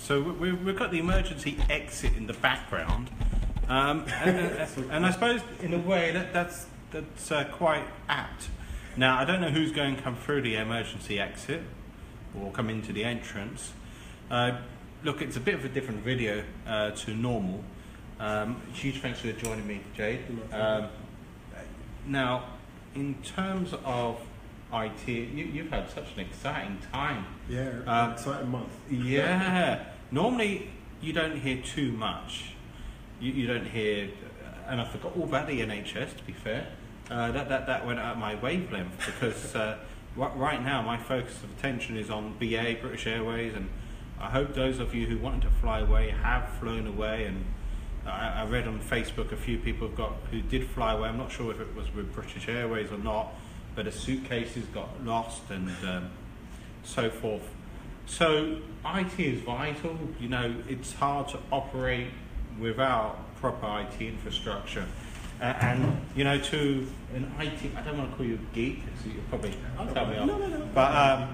So we've got the emergency exit in the background, and I suppose in a way that's quite apt. Now I don't know who's going to come through the emergency exit or come into the entrance. Look, it's a bit of a different video to normal. Huge thanks for joining me, Jade. Now, in terms of IT, you've had such an exciting time. Yeah, exciting month. Yeah. Normally, you don't hear too much. You don't hear, and I forgot all about the NHS, to be fair. That went out of my wavelength because right now my focus of attention is on BA, British Airways, and I hope those of you who wanted to fly away have flown away. And I read on Facebook a few people who did fly away. I'm not sure if it was with British Airways or not, but the suitcases got lost and so forth. So IT is vital. You know, it's hard to operate without proper IT infrastructure. And you know, to an IT, I don't want to call you a geek, so you'll probably tell me off. No. But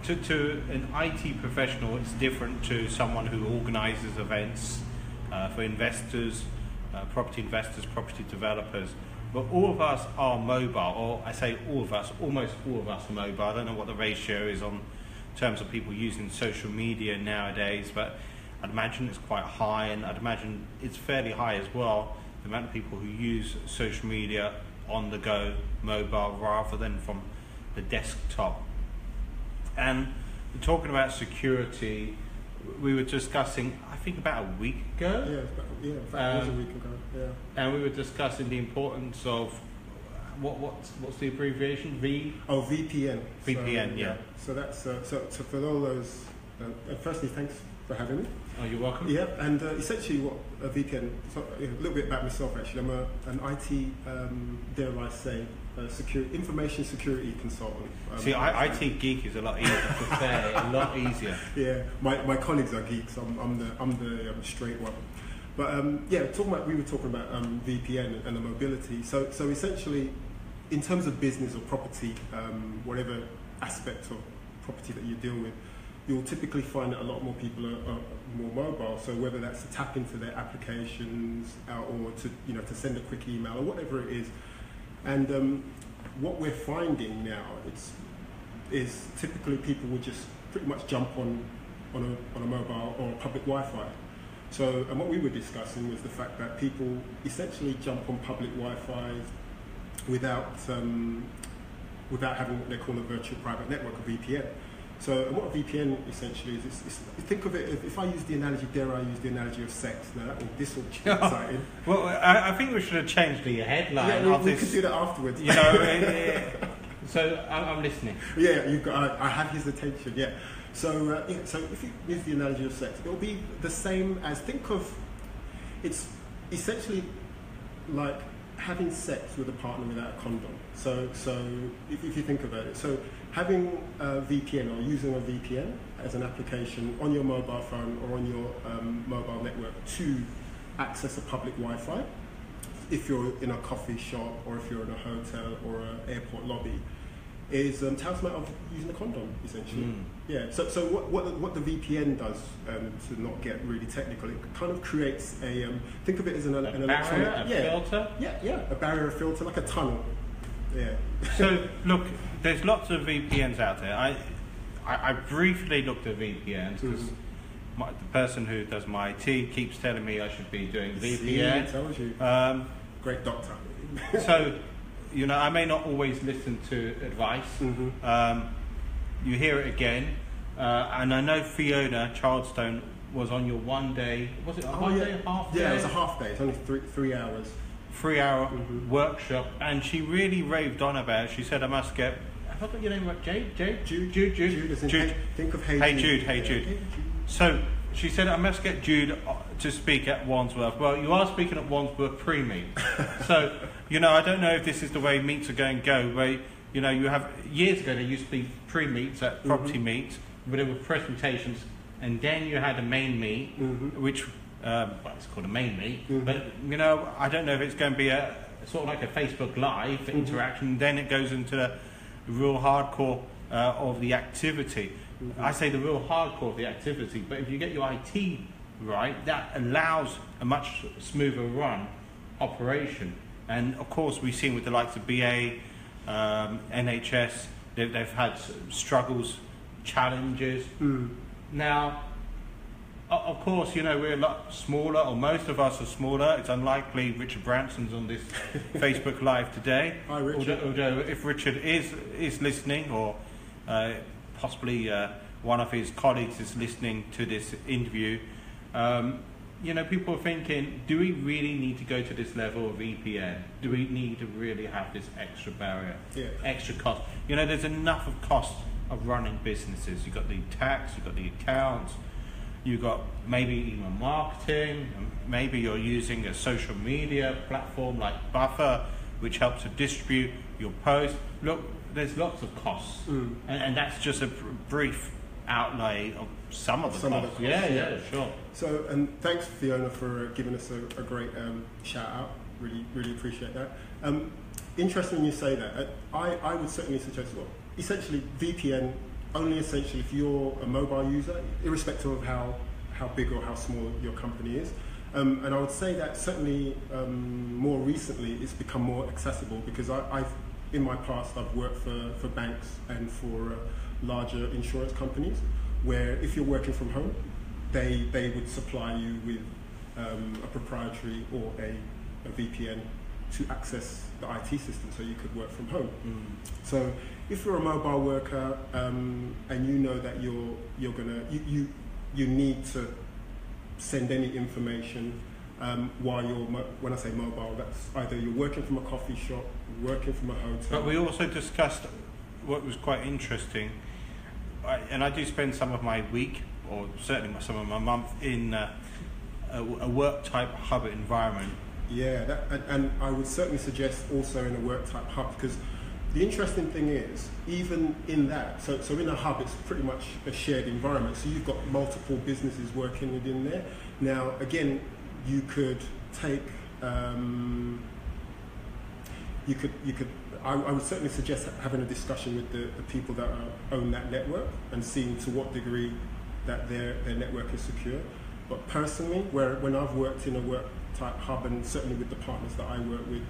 to an IT professional, it's different to someone who organises events for investors, property investors, property developers. But all of us are mobile, or I say all of us, almost all of us are mobile. I don't know what the ratio is in terms of people using social media nowadays, but I'd imagine it's quite high, and I'd imagine it's fairly high as well, the amount of people who use social media on the go, mobile, rather than from the desktop. And talking about security, we were discussing, I think about a week ago. Yeah, in fact, it was a week ago. Yeah. And we were discussing the importance of what's the abbreviation? VPN. VPN, so, yeah. So that's so for all those. Firstly, thanks for having me. Oh, you're welcome. Yeah, and essentially what a VPN. So a little bit about myself actually. I'm an IT, dare I say, information security consultant. See, IT geek is a lot easier to say, a lot easier. Yeah, my colleagues are geeks. I'm the straight one. But we were talking about VPN and the mobility. So essentially, in terms of business or property, whatever aspect of property that you deal with, you'll typically find that a lot more people are more mobile. So whether that's to tap into their applications or to send a quick email or whatever it is. And what we're finding now is typically people will just pretty much jump on a mobile or public Wi-Fi. So, and what we were discussing was the fact that people essentially jump on public Wi-Fi without having what they call a virtual private network, a VPN. So, and what a VPN essentially is, think of it, if I use the analogy, dare I use the analogy of sex? Now, this will be exciting. Well, I think we should have changed the headline. Yeah, we could do that afterwards. You know, so I'm listening. Yeah, I have his attention, yeah. So, so if you use the analogy of sex, it will be the same as, it's essentially like having sex with a partner without a condom. So if you think about it, so having a VPN or using a VPN as an application on your mobile phone or on your mobile network to access a public Wi-Fi, if you're in a coffee shop or if you're in a hotel or an airport lobby, is tantamount of using a condom, essentially. Yeah. So what the VPN does, to not get really technical, it kind of creates a think of it as an electronic filter. Yeah, a barrier, a filter, like a tunnel. Yeah. So look, there's lots of VPNs out there. I briefly looked at VPNs because the person who does my IT keeps telling me I should be doing VPN. See, tells you. Great doctor. So, you know, I may not always listen to advice. You hear it again, and I know Fiona Childstone was on your 1 day. Was it a half day? Yeah, it was a half day. It's only 3 hours. 3 hour workshop, and she really raved on about it. She said, "I must get." Have I got your name right? Jude. Think of Hey Jude. Hey Jude. So she said, "I must get Jude to speak at Wandsworth." Well, you are speaking at Wandsworth pre-meet, so you know I don't know if this is the way meets are going to go. Where you know you have years ago there used to be pre-meets at property meets, where there were presentations, and then you had a main meet, which. Well, it's called a main meet, but you know, I don't know if it's going to be a sort of like a Facebook Live interaction. Then it goes into the real hardcore of the activity. I say the real hardcore of the activity, but if you get your IT right, that allows a much smoother run operation. And of course, we've seen with the likes of BA, NHS, they've had struggles, challenges. Now, of course, we're a lot smaller, or most of us are smaller. It's unlikely Richard Branson's on this Facebook Live today. Hi, Richard. Although if Richard is listening, or possibly one of his colleagues is listening to this interview, people are thinking, do we really need to go to this level of VPN? Do we need to really have this extra barrier, extra cost? There's enough of cost of running businesses. You've got the tax, you've got the accounts, you've got maybe even marketing, maybe you're using a social media platform like Buffer, which helps to distribute your posts. Look, there's lots of costs, and that's just a brief outlay of some of the costs. Yeah, sure. So, and thanks Fiona for giving us a great shout out. Really appreciate that. Interesting you say that. I would certainly suggest, essentially VPN only essentially if you're a mobile user, irrespective of how big or how small your company is. And I would say that certainly more recently it's become more accessible, because I've in my past I've worked for banks and for larger insurance companies, where if you're working from home, they would supply you with a proprietary or a VPN to access the IT system, so you could work from home. So if you're a mobile worker and you know that you're gonna you need to send any information while you're when I say mobile, that's either you're working from a coffee shop, working from a hotel. But we also discussed what was quite interesting, and I do spend some of my week, or certainly some of my month, in a work type hub environment. Yeah, and I would certainly suggest also in a work type hub, because the interesting thing is, even in that, so in a hub it's pretty much a shared environment, so you've got multiple businesses working within there. Now again, you could take, I would certainly suggest having a discussion with the people that own that network and seeing to what degree that their network is secure. But personally, when I've worked in a work type hub, and certainly with the partners that I work with,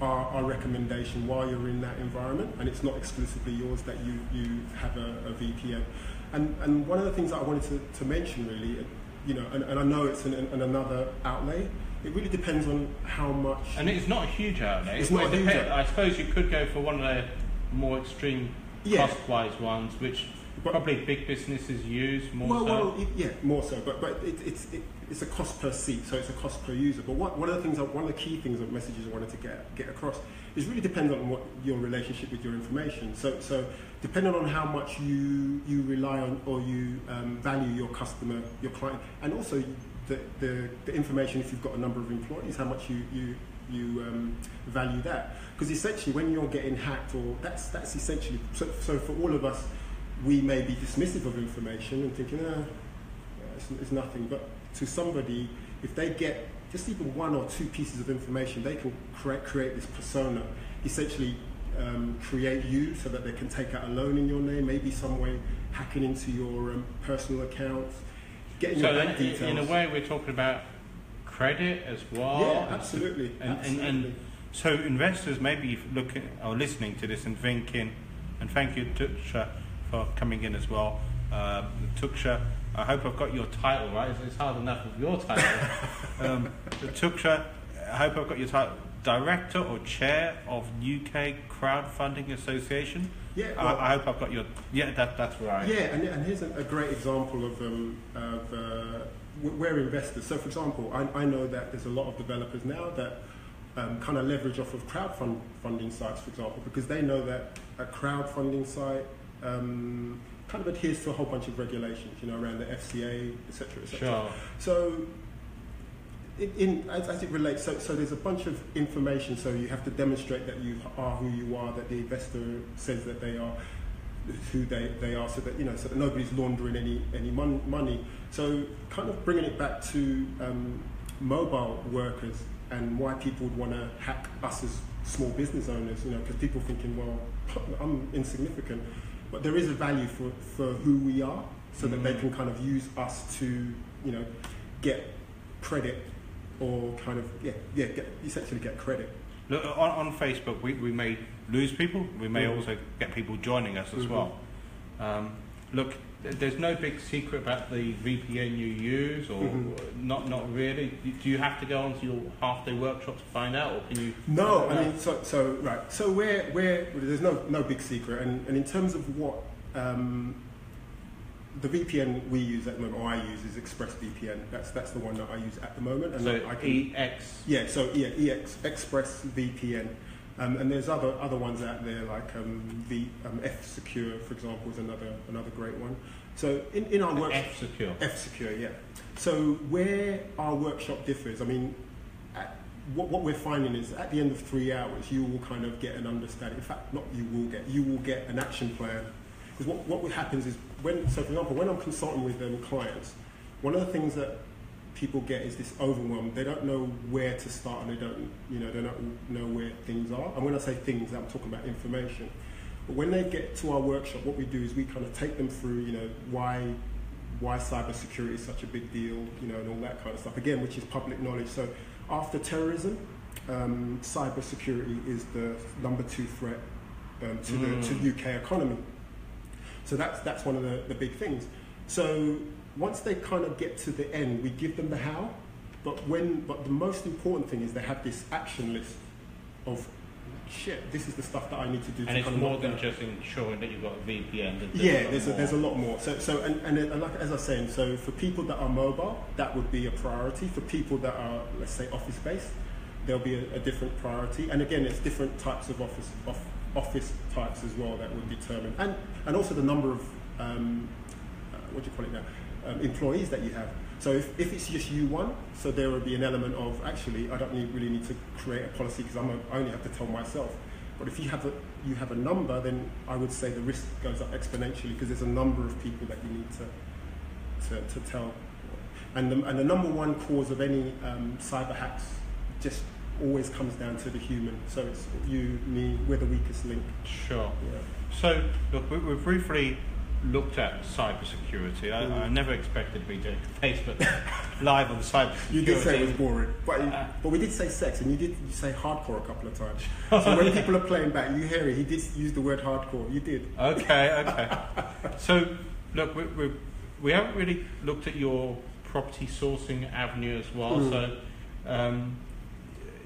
our recommendation while you're in that environment, and it's not exclusively yours, that you have a VPN. And one of the things that I wanted to mention really, and I know it's another outlay, it really depends on how much. And it's not a huge outlay. It's not a huge outlay. I suppose you could go for one of the more extreme cost-wise ones, which probably big businesses use more so. More so. But it's a cost per seat, so it's a cost per user. But one of the key things of messages I wanted to get across is really dependent on what your relationship with your information. So depending on how much you rely on or you value your customer, your client, and also the information, if you've got a number of employees, how much you value that. Because essentially when you're getting hacked, or that's essentially, so for all of us, we may be dismissive of information and thinking, it's nothing. But to somebody, if they get just even one or two pieces of information, they can create this persona, essentially create you so that they can take out a loan in your name, maybe some way hacking into your personal accounts, getting your bank details. In a way, we're talking about credit as well. Yeah, absolutely. And so investors may be looking or listening to this and thinking, and thank you, Tuksha, for coming in as well. Tuksha, I hope I've got your title right. It's hard enough with your title. Tuksha, I hope I've got your title. Director or Chair of UK Crowdfunding Association. Yeah, I hope I've got your. Yeah, that's right. Yeah, and here's a great example of we're investors. So, for example, I know that there's a lot of developers now that kind of leverage off of crowdfunding sites, for example, because they know that a crowdfunding site kind of adheres to a whole bunch of regulations, around the FCA, etc., etc. Sure. So, as it relates, so there's a bunch of information. So you have to demonstrate that you are who you are, that the investor says that they are who they are, so that so that nobody's laundering any money. So, kind of bringing it back to mobile workers and why people would want to hack us as small business owners, because people thinking, well, I'm insignificant. but there is a value for who we are, so that they can kind of use us to, get credit, or kind of essentially get credit. Look, on Facebook, we may lose people. We may also get people joining us as well. Look, there's no big secret about the VPN you use, or not really. Do you have to go onto your half-day workshop to find out, or can you? No, I mean, right. So there's no big secret, and in terms of what the VPN we use at the moment, or I use, is ExpressVPN. That's the one that I use at the moment. And so I can, EX. Yeah. So ExpressVPN. And there's other ones out there, like F-Secure, for example, is another great one. So in our workshop, F-Secure, yeah. So where our workshop differs, I mean, what we're finding is at the end of 3 hours, you will kind of get an understanding. In fact, you will get an action plan. Because what happens is, for example, when I'm consulting with clients, one of the things that people get is this overwhelm. They don't know where to start, and they don't know where things are. And when I say things, I'm talking about information. But when they get to our workshop, what we do is we kind of take them through, why cybersecurity is such a big deal, and all that kind of stuff. Again, which is public knowledge. So after terrorism, cybersecurity is the number 2 threat to the UK economy. So that's one of the big things. So once they kind of get to the end, we give them the how, but the most important thing is they have this action list of, shit, this is the stuff that I need to do. And it's more than just ensuring that you've got a VPN. There's a lot more. So like as I was saying, so for people that are mobile, that would be a priority. For people that are, let's say, office based, there'll be a different priority. And again, it's different types of office types as well that would determine, and also the number of what do you call it now? Employees that you have. So if it's just you one, so there would be an element of, actually, I don't really need to create a policy because I only have to tell myself. But if you have a number, then I would say the risk goes up exponentially because there's a number of people that you need to tell. And the number one cause of any cyber hacks just always comes down to the human. So it's you, me, we're the weakest link. Sure. Yeah. So look, we've briefly looked at cybersecurity. I never expected to be doing Facebook live on cybersecurity. You did say it was boring, but we did say sex, and you say hardcore a couple of times. So when people are playing back, you hear it. He did use the word hardcore. You did. Okay. So look, we haven't really looked at your property sourcing avenue as well. So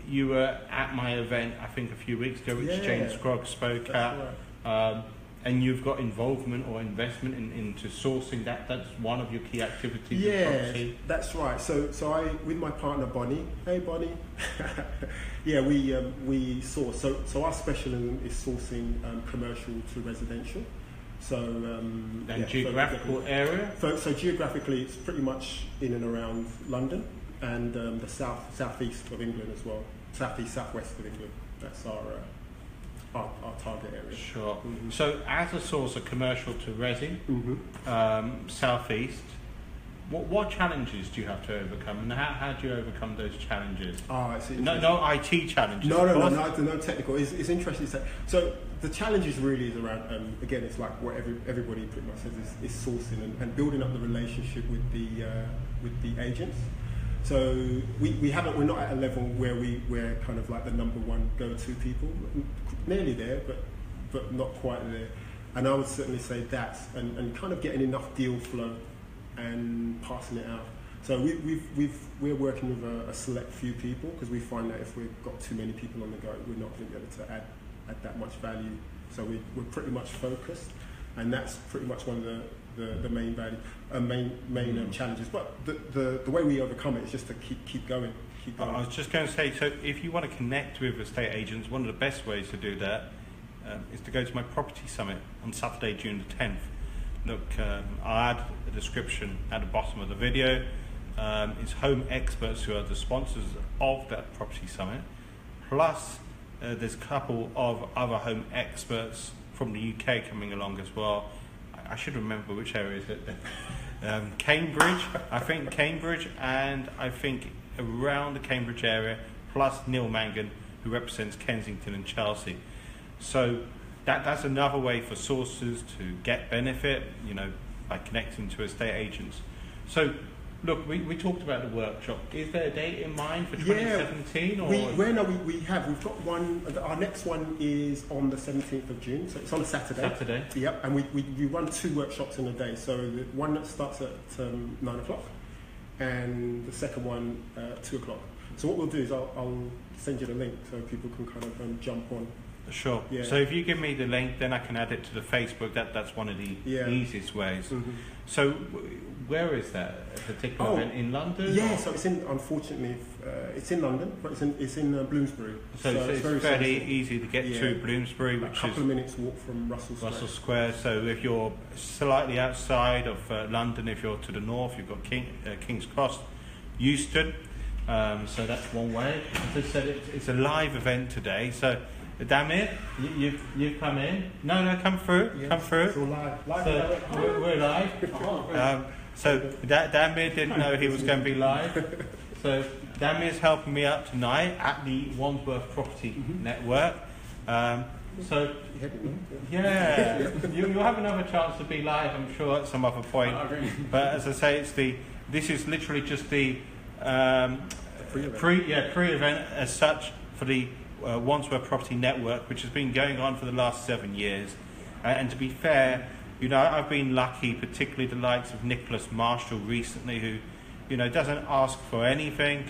you were at my event, I think, a few weeks ago, which James Scroggs spoke at. Right. And you've got involvement or investment into sourcing. That's one of your key activities. Yeah, that's right. So I, with my partner Bonnie. Hey Bonnie. we source. So our specialism is sourcing commercial to residential. So and geographical area. So geographically, it's pretty much in and around London and the southeast of England as well. Southwest of England. That's our target area. Sure. So as a source of commercial to resi, southeast, what challenges do you have to overcome, and how do you overcome those challenges? No IT challenges. No technical. It's interesting to say. So the challenges really is around, again, it's like what everybody pretty much says is sourcing and building up the relationship with the agents. So we're not at a level where we're kind of like the number one go-to people. Nearly there, but not quite there. And I would certainly say that, and kind of getting enough deal flow and passing it out. So we're working with a select few people because we find that if we've got too many people on the go, we're not going to be able to add that much value. So we're pretty much focused, and that's pretty much one of the main value, main challenges. But the way we overcome it is just to keep going. I was just going to say, so if you want to connect with estate agents, one of the best ways to do that is to go to my property summit on Saturday, June the 10th. Look, I'll add a description at the bottom of the video. It's Home Experts who are the sponsors of that property summit. Plus, there's a couple of other home experts from the UK coming along as well. I should remember which area is it. Cambridge, and I think around the Cambridge area, plus Neil Mangan, who represents Kensington and Chelsea. So that's another way for sources to get benefit, by connecting to estate agents. So, look, we talked about the workshop. Is there a date in mind for 2017? We've got one. Our next one is on the 17th of June, so it's on a Saturday. Saturday. Yep, and we run 2 workshops in a day. So the one that starts at 9 o'clock, and the second one 2 o'clock. So what we'll do is I'll send you the link so people can kind of jump on. Sure. Yeah. So if you give me the link, then I can add it to the Facebook. That's one of the easiest ways. Mm-hmm. So where is that particular event? In London? Yeah. So it's unfortunately, it's in London, but it's in Bloomsbury. So it's very fairly easy to get to Bloomsbury, which is a couple of minutes walk from Russell Square. Russell Square. So if you're slightly outside of London, if you're to the north, you've got King's Cross, Euston. So that's one way. As I said, it's a live event today. So, Damir, you've come in. No, come through. Yes, come through. It's all live. So we're live. So Damir didn't know he was going to be live. So Damir's helping me out tonight at the Wandsworth Property Network. So yeah, you'll have another chance to be live, I'm sure, at some other point. But as I say, this is literally just the pre-event as such for the Wandsworth Property Network, which has been going on for the last 7 years. And to be fair, I've been lucky, particularly the likes of Nicholas Marshall recently, who, doesn't ask for anything,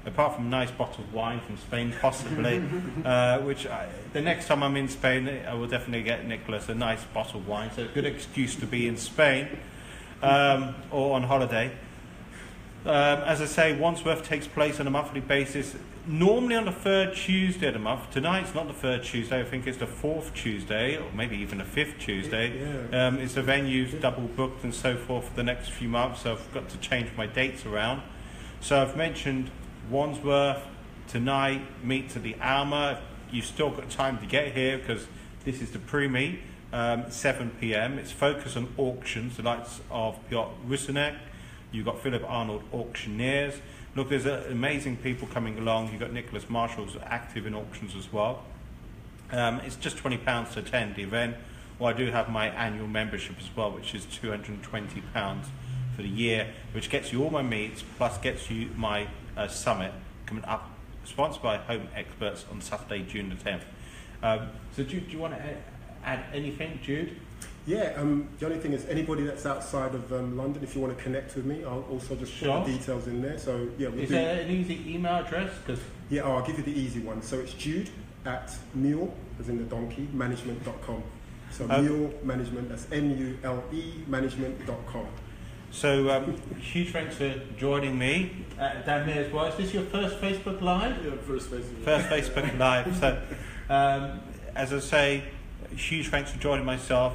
apart from a nice bottle of wine from Spain, possibly, the next time I'm in Spain, I will definitely get Nicholas a nice bottle of wine, so a good excuse to be in Spain, or on holiday. As I say, Wandsworth takes place on a monthly basis, normally on the 3rd Tuesday of the month. Tonight's not the 3rd Tuesday, I think it's the 4th Tuesday, or maybe even the 5th Tuesday. It's the venues double booked and so forth for the next few months, so I've got to change my dates around. So I've mentioned Wandsworth tonight, meet to the Alma. You've still got time to get here because this is the pre-meet, 7 p.m. It's focused on auctions, the likes of Piotr Rusinek. You've got Philip Arnold Auctioneers. Look, there's amazing people coming along. You've got Nicholas Marshall who's active in auctions as well. It's just £20 to attend the event. Well, I do have my annual membership as well, which is £220 for the year, which gets you all my meets, plus gets you my summit coming up, sponsored by Home Experts on Saturday, June the 10th. So do you want to add anything, Jude? Yeah, the only thing is anybody that's outside of London, if you want to connect with me, I'll also just put the details in there. So yeah, is there an easy email address? I'll give you the easy one. So it's Jude at Mule, as in the donkey, management.com. So Mule Management, that's MULE management.com. So huge thanks for joining me, Damir as well. Is this your first Facebook Live? Yeah, first Facebook Live. So as I say, huge thanks for joining myself.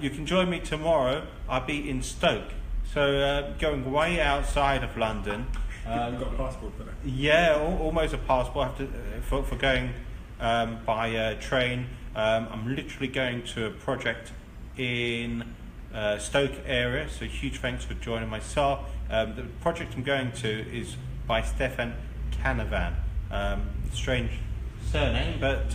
You can join me tomorrow. I'll be in Stoke, so going way outside of London. You've got a passport for that? Yeah, almost a passport. I have to for going by train. I'm literally going to a project in Stoke area. So huge thanks for joining myself. The project I'm going to is by Stefan Canavan. Strange surname, but.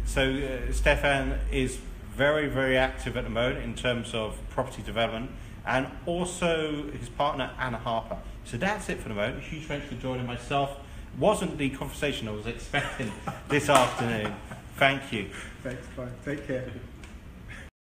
So Stefan is very, very active at the moment in terms of property development, and also his partner Anna Harper. So that's it for the moment. Huge thanks for joining myself. Wasn't the conversation I was expecting this afternoon. Thank you. Thanks, bye. Take care.